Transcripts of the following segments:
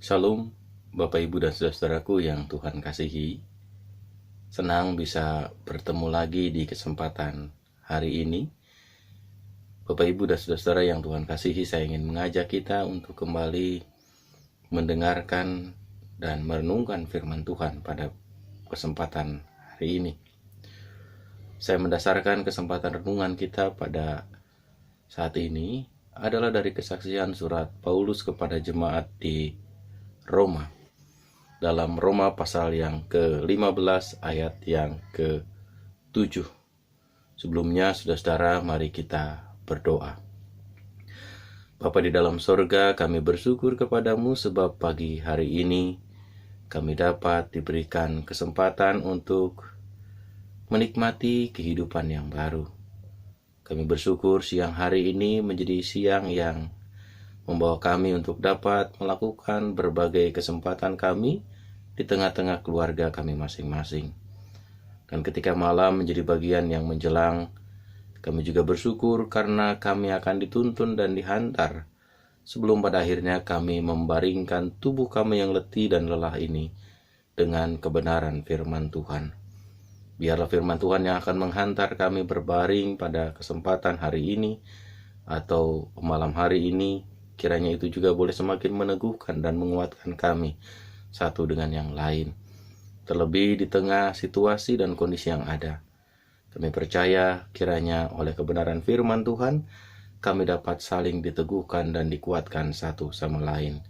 Shalom, Bapak Ibu dan saudaraku yang Tuhan kasihi. Senang bisa bertemu lagi di kesempatan hari ini. Bapak Ibu dan saudara yang Tuhan kasihi, saya ingin mengajak kita untuk kembali mendengarkan dan merenungkan firman Tuhan pada kesempatan hari ini. Saya mendasarkan kesempatan renungan kita pada saat ini adalah dari kesaksian surat Paulus kepada jemaat di Roma, dalam Roma pasal yang ke-15 ayat yang ke-7. Sebelumnya, saudara-saudara, mari kita berdoa. Bapa di dalam sorga, kami bersyukur kepadamu sebab pagi hari ini kami dapat diberikan kesempatan untuk menikmati kehidupan yang baru. Kami bersyukur siang hari ini menjadi siang yang membawa kami untuk dapat melakukan berbagai kesempatan kami di tengah-tengah keluarga kami masing-masing. Dan ketika malam menjadi bagian yang menjelang, kami juga bersyukur karena kami akan dituntun dan dihantar sebelum pada akhirnya kami membaringkan tubuh kami yang letih dan lelah ini dengan kebenaran firman Tuhan. Biarlah firman Tuhan yang akan menghantar kami berbaring pada kesempatan hari ini atau malam hari ini, kiranya itu juga boleh semakin meneguhkan dan menguatkan kami satu dengan yang lain. Terlebih di tengah situasi dan kondisi yang ada. Kami percaya kiranya oleh kebenaran firman Tuhan, kami dapat saling diteguhkan dan dikuatkan satu sama lain.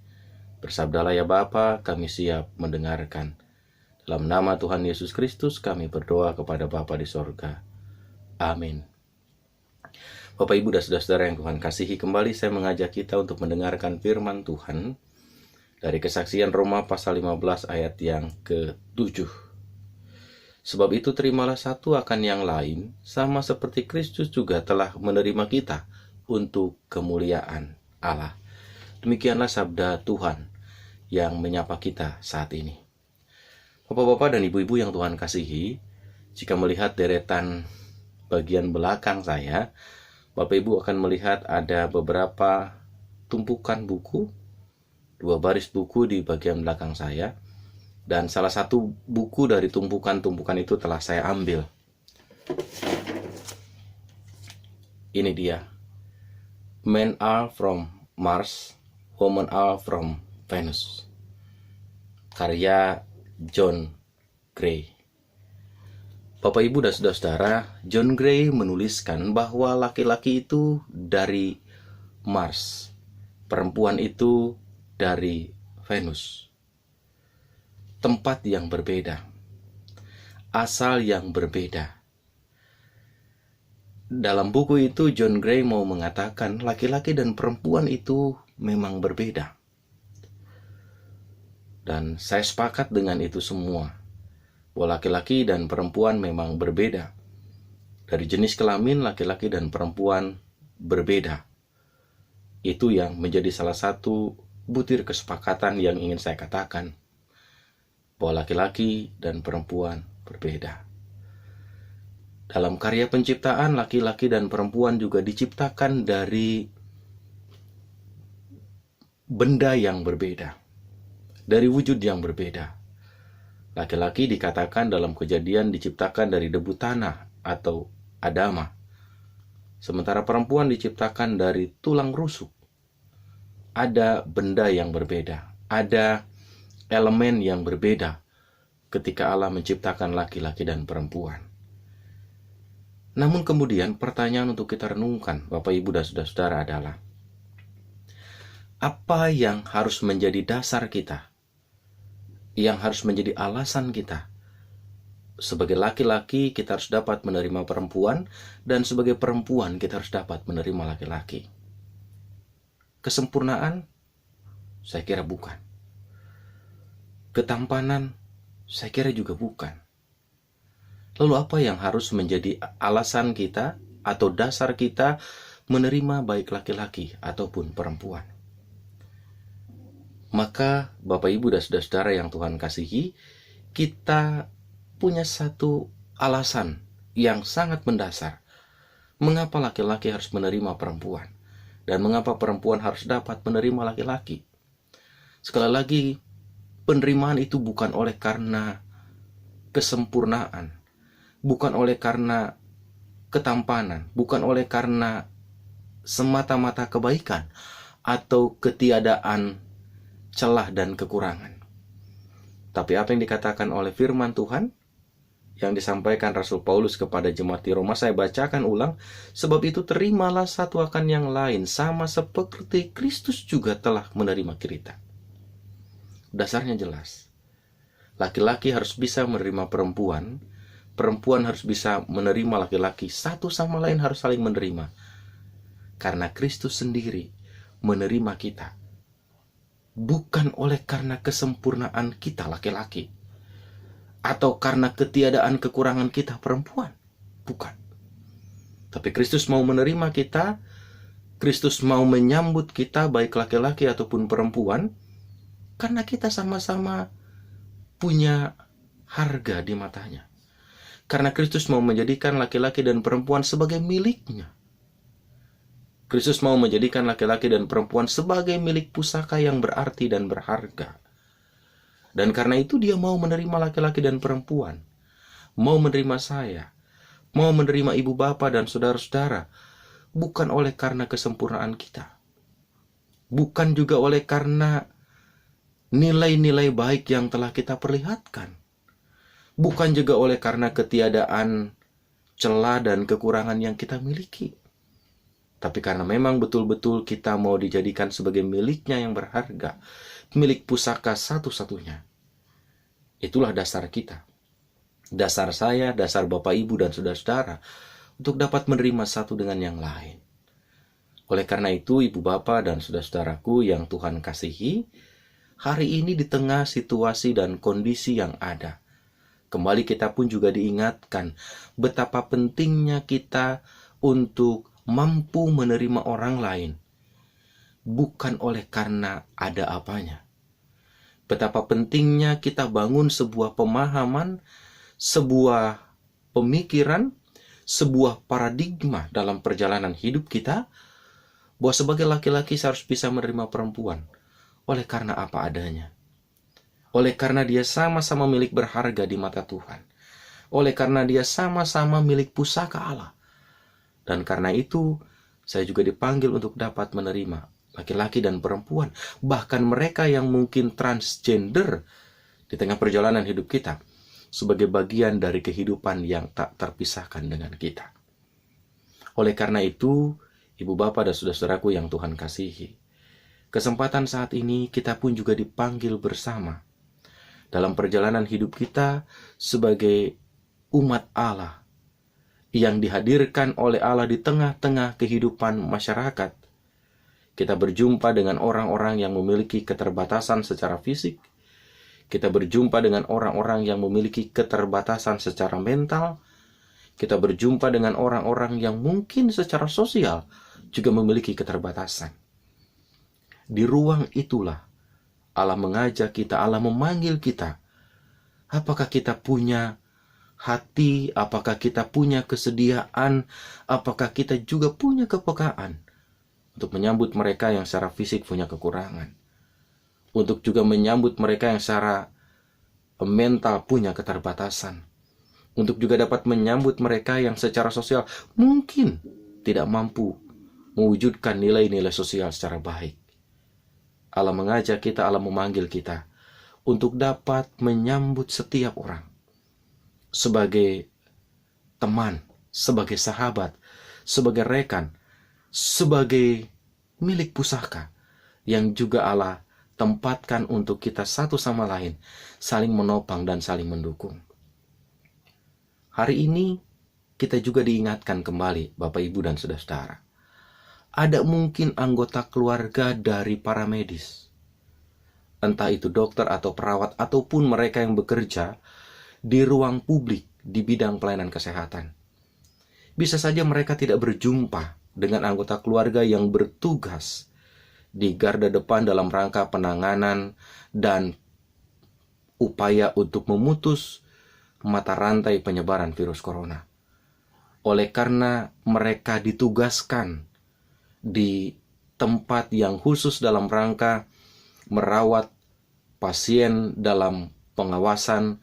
Bersabdalah ya Bapa, kami siap mendengarkan. Dalam nama Tuhan Yesus Kristus kami berdoa kepada Bapa di sorga. Amin. Bapak, Ibu, dan saudara-saudara yang Tuhan kasihi, kembali saya mengajak kita untuk mendengarkan firman Tuhan dari kesaksian Roma pasal 15 ayat yang ke-7. Sebab itu terimalah satu akan yang lain, sama seperti Kristus juga telah menerima kita untuk kemuliaan Allah. Demikianlah sabda Tuhan yang menyapa kita saat ini. Bapak-bapak dan ibu-ibu yang Tuhan kasihi, jika melihat deretan bagian belakang saya, Bapak Ibu akan melihat ada beberapa tumpukan buku, 2 baris buku di bagian belakang saya, dan salah satu buku dari tumpukan-tumpukan itu telah saya ambil. Ini dia, Men Are From Mars, Women Are From Venus, karya John Gray. Bapak, Ibu, dan saudara-saudara, John Gray menuliskan bahwa laki-laki itu dari Mars, perempuan itu dari Venus. Tempat yang berbeda, asal yang berbeda. Dalam buku itu John Gray mau mengatakan laki-laki dan perempuan itu memang berbeda. Dan saya sepakat dengan itu semua. Bahwa laki-laki dan perempuan memang berbeda. Dari jenis kelamin, laki-laki dan perempuan berbeda. Itu yang menjadi salah satu butir kesepakatan yang ingin saya katakan. Bahwa laki-laki dan perempuan berbeda. Dalam karya penciptaan, laki-laki dan perempuan juga diciptakan dari benda yang berbeda. Dari wujud yang berbeda. Laki-laki dikatakan dalam Kejadian diciptakan dari debu tanah atau Adama. Sementara perempuan diciptakan dari tulang rusuk. Ada benda yang berbeda. Ada elemen yang berbeda ketika Allah menciptakan laki-laki dan perempuan. Namun kemudian pertanyaan untuk kita renungkan, Bapak, Ibu, dan saudara-saudara adalah, apa yang harus menjadi dasar kita? Yang harus menjadi alasan kita. Sebagai laki-laki kita harus dapat menerima perempuan, dan sebagai perempuan kita harus dapat menerima laki-laki. Kesempurnaan? Saya kira bukan. Ketampanan? Saya kira juga bukan. Lalu apa yang harus menjadi alasan kita atau dasar kita menerima baik laki-laki ataupun perempuan? Maka Bapak, Ibu, dan saudara-saudara yang Tuhan kasihi, kita punya satu alasan yang sangat mendasar. Mengapa laki-laki harus menerima perempuan? Dan mengapa perempuan harus dapat menerima laki-laki? Sekali lagi, penerimaan itu bukan oleh karena kesempurnaan, bukan oleh karena ketampanan, bukan oleh karena semata-mata kebaikan atau ketiadaan celah dan kekurangan. Tapi apa yang dikatakan oleh firman Tuhan yang disampaikan Rasul Paulus kepada jemaat di Roma, saya bacakan ulang. Sebab itu terimalah satu akan yang lain, sama seperti Kristus juga telah menerima kita. Dasarnya jelas. Laki-laki harus bisa menerima perempuan, perempuan harus bisa menerima laki-laki, satu sama lain harus saling menerima. Karena Kristus sendiri menerima kita. Bukan oleh karena kesempurnaan kita laki-laki, atau karena ketiadaan kekurangan kita perempuan. Bukan. Tapi Kristus mau menerima kita, Kristus mau menyambut kita baik laki-laki ataupun perempuan, karena kita sama-sama punya harga di matanya. Karena Kristus mau menjadikan laki-laki dan perempuan sebagai miliknya. Kristus mau menjadikan laki-laki dan perempuan sebagai milik pusaka yang berarti dan berharga. Dan karena itu dia mau menerima laki-laki dan perempuan. Mau menerima saya. Mau menerima ibu bapa dan saudara-saudara. Bukan oleh karena kesempurnaan kita. Bukan juga oleh karena nilai-nilai baik yang telah kita perlihatkan. Bukan juga oleh karena ketiadaan celah dan kekurangan yang kita miliki. Tapi karena memang betul-betul kita mau dijadikan sebagai miliknya yang berharga, milik pusaka satu-satunya. Itulah dasar kita. Dasar saya, dasar Bapak Ibu dan saudara-saudara untuk dapat menerima satu dengan yang lain. Oleh karena itu, Ibu Bapak dan saudara-saudaraku yang Tuhan kasihi, hari ini di tengah situasi dan kondisi yang ada, kembali kita pun juga diingatkan betapa pentingnya kita untuk mampu menerima orang lain, bukan oleh karena ada apanya. Betapa pentingnya kita bangun sebuah pemahaman, sebuah pemikiran, sebuah paradigma dalam perjalanan hidup kita, bahwa sebagai laki-laki saya harus bisa menerima perempuan, oleh karena apa adanya. Oleh karena dia sama-sama milik berharga di mata Tuhan. Oleh karena dia sama-sama milik pusaka Allah. Dan karena itu, saya juga dipanggil untuk dapat menerima laki-laki dan perempuan. Bahkan mereka yang mungkin transgender di tengah perjalanan hidup kita. Sebagai bagian dari kehidupan yang tak terpisahkan dengan kita. Oleh karena itu, Ibu Bapak dan saudara-saudaraku yang Tuhan kasihi, kesempatan saat ini kita pun juga dipanggil bersama. Dalam perjalanan hidup kita sebagai umat Allah, yang dihadirkan oleh Allah di tengah-tengah kehidupan masyarakat. Kita berjumpa dengan orang-orang yang memiliki keterbatasan secara fisik. Kita berjumpa dengan orang-orang yang memiliki keterbatasan secara mental. Kita berjumpa dengan orang-orang yang mungkin secara sosial juga memiliki keterbatasan. Di ruang itulah Allah mengajak kita, Allah memanggil kita. Apakah kita punya hati, apakah kita punya kesediaan, apakah kita juga punya kepekaan untuk menyambut mereka yang secara fisik punya kekurangan, untuk juga menyambut mereka yang secara mental punya keterbatasan, untuk juga dapat menyambut mereka yang secara sosial mungkin tidak mampu mewujudkan nilai-nilai sosial secara baik. Allah mengajak kita, Allah memanggil kita untuk dapat menyambut setiap orang sebagai teman, sebagai sahabat, sebagai rekan, sebagai milik pusaka yang juga Allah tempatkan untuk kita satu sama lain saling menopang dan saling mendukung. Hari ini kita juga diingatkan kembali Bapak Ibu dan saudara-saudara. Ada mungkin anggota keluarga dari para medis, entah itu dokter atau perawat ataupun mereka yang bekerja di ruang publik di bidang pelayanan kesehatan. Bisa saja mereka tidak berjumpa dengan anggota keluarga yang bertugas di garda depan dalam rangka penanganan dan upaya untuk memutus mata rantai penyebaran virus corona. Oleh karena mereka ditugaskan di tempat yang khusus dalam rangka merawat pasien dalam pengawasan,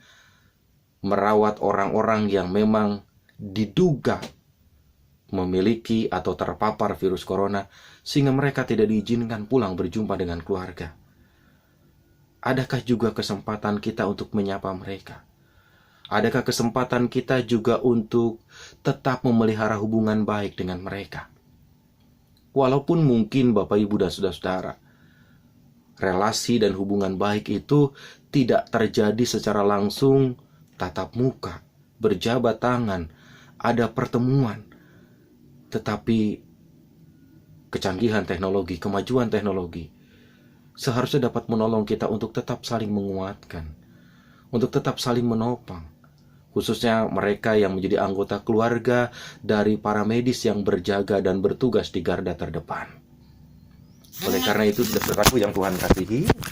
merawat orang-orang yang memang diduga memiliki atau terpapar virus corona, sehingga mereka tidak diizinkan pulang berjumpa dengan keluarga. Adakah juga kesempatan kita untuk menyapa mereka? Adakah kesempatan kita juga untuk tetap memelihara hubungan baik dengan mereka? Walaupun mungkin Bapak, Ibu, dan saudara-saudara, relasi dan hubungan baik itu tidak terjadi secara langsung, tatap muka, berjabat tangan, ada pertemuan. Tetapi kecanggihan teknologi, kemajuan teknologi seharusnya dapat menolong kita untuk tetap saling menguatkan, untuk tetap saling menopang, khususnya mereka yang menjadi anggota keluarga dari para medis yang berjaga dan bertugas di garda terdepan. Oleh karena itu, saudaraku yang Tuhan kasihi,